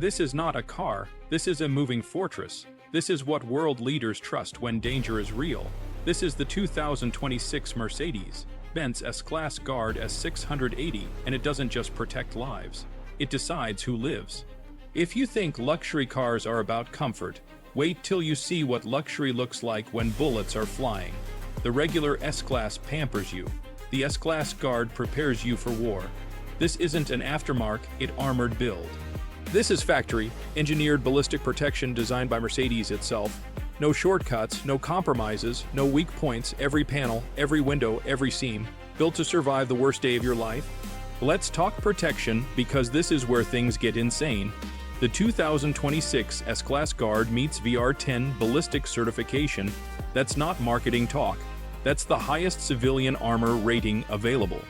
This is not a car, this is a moving fortress. This is what world leaders trust when danger is real. This is the 2026 Mercedes-Benz S-Class Guard S680, and it doesn't just protect lives. It decides who lives. If you think luxury cars are about comfort, wait till you see what luxury looks like when bullets are flying. The regular S-Class pampers you. The S-Class Guard prepares you for war. This isn't an aftermarket, armored build. This is factory-engineered ballistic protection designed by Mercedes itself. No shortcuts, no compromises, no weak points, every panel, every window, every seam, built to survive the worst day of your life. Let's talk protection, because this is where things get insane. The 2026 S-Class Guard meets VR10 Ballistic certification. That's not marketing talk. That's the highest civilian armor rating available.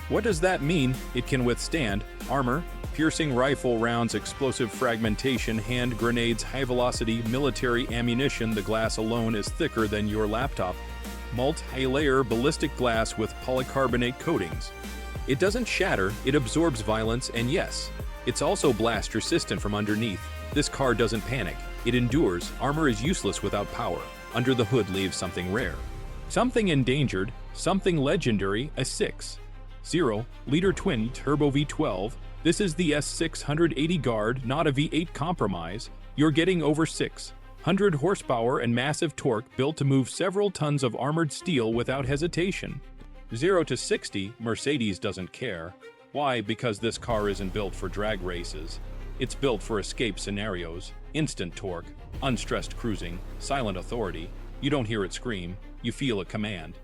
What does that mean? It can withstand armor, piercing rifle rounds, explosive fragmentation, hand grenades, high-velocity military ammunition. The glass alone is thicker than your laptop. Multi-layer ballistic glass with polycarbonate coatings. It doesn't shatter, it absorbs violence, and yes, it's also blast-resistant from underneath. This car doesn't panic, it endures. Armor is useless without power. Under the hood leaves something rare. Something endangered, something legendary, a 6.0-liter twin-turbo V12. This is the S680 Guard, not a V8 compromise. You're getting over 600 horsepower and massive torque, built to move several tons of armored steel without hesitation. 0 to 60, Mercedes doesn't care. Why? Because this car isn't built for drag races. It's built for escape scenarios, instant torque, unstressed cruising, silent authority. You don't hear it scream, you feel a command.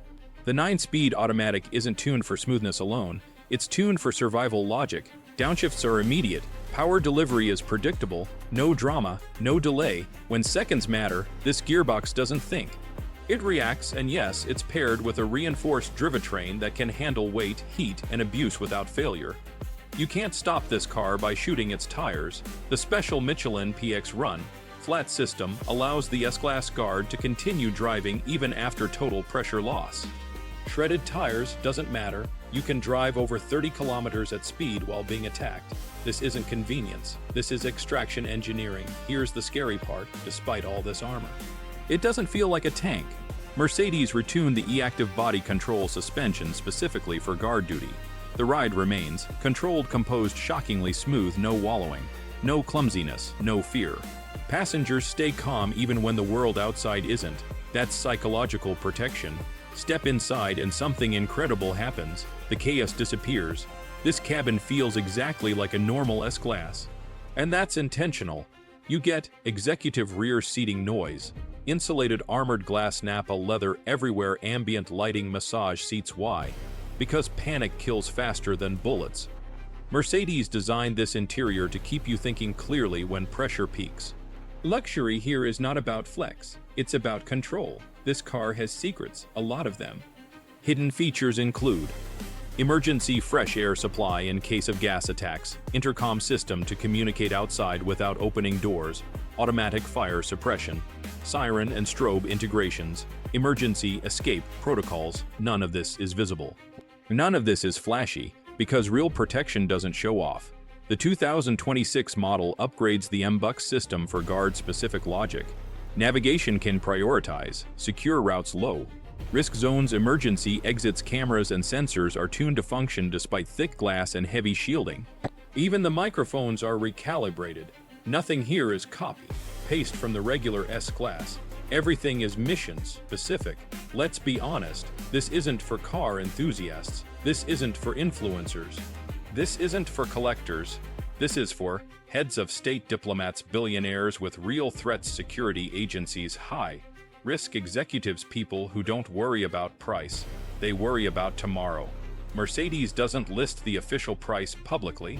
The 9-speed automatic isn't tuned for smoothness alone, it's tuned for survival logic. Downshifts are immediate, power delivery is predictable, no drama, no delay. When seconds matter, this gearbox doesn't think. It reacts, and yes, it's paired with a reinforced drivetrain that can handle weight, heat, and abuse without failure. You can't stop this car by shooting its tires. The special Michelin PX Run flat system allows the S-Class Guard to continue driving even after total pressure loss. Shredded tires doesn't matter. You can drive over 30 kilometers at speed while being attacked. This isn't convenience. This is extraction engineering. Here's the scary part, despite all this armor. It doesn't feel like a tank. Mercedes retuned the e-active body control suspension specifically for guard duty. The ride remains controlled, composed, shockingly smooth, no wallowing, no clumsiness, no fear. Passengers stay calm even when the world outside isn't. That's psychological protection. Step inside and something incredible happens. The chaos disappears. This cabin feels exactly like a normal S-Class. And that's intentional. You get executive rear seating noise, insulated armored glass, Napa leather everywhere, ambient lighting, massage seats. Why? Because panic kills faster than bullets. Mercedes designed this interior to keep you thinking clearly when pressure peaks. Luxury here is not about flex, it's about control. This car has secrets, a lot of them. Hidden features include emergency fresh air supply in case of gas attacks, intercom system to communicate outside without opening doors, automatic fire suppression, siren and strobe integrations, emergency escape protocols. None of this is visible. None of this is flashy, because real protection doesn't show off. The 2026 model upgrades the MBUX system for guard-specific logic. Navigation can prioritize, secure routes low. Risk zones, emergency exits, cameras and sensors are tuned to function despite thick glass and heavy shielding. Even the microphones are recalibrated. Nothing here is copy, paste from the regular S-Class. Everything is mission-specific. Let's be honest, this isn't for car enthusiasts. This isn't for influencers. This isn't for collectors. This is for heads of state, diplomats, billionaires with real threats, security agencies, high-risk executives, people who don't worry about price, they worry about tomorrow. Mercedes doesn't list the official price publicly.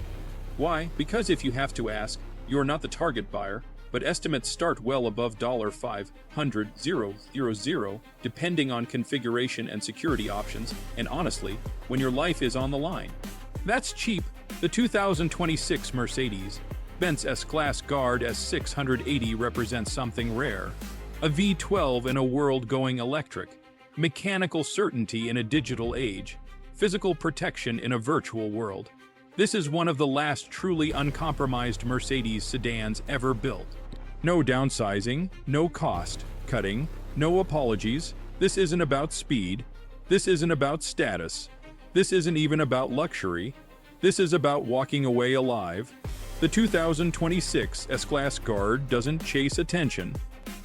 Why? Because if you have to ask, you're not the target buyer, but estimates start well above $500,000, depending on configuration and security options, and honestly, when your life is on the line. That's cheap. The 2026 Mercedes-Benz S-Class Guard S680 represents something rare. A V12 in a world going electric. Mechanical certainty in a digital age. Physical protection in a virtual world. This is one of the last truly uncompromised Mercedes sedans ever built. No downsizing, no cost cutting, no apologies. This isn't about speed. This isn't about status. This isn't even about luxury. This is about walking away alive. The 2026 S-Class Guard doesn't chase attention.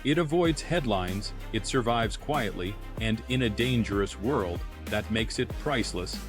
It avoids headlines, it survives quietly, and in a dangerous world, that makes it priceless.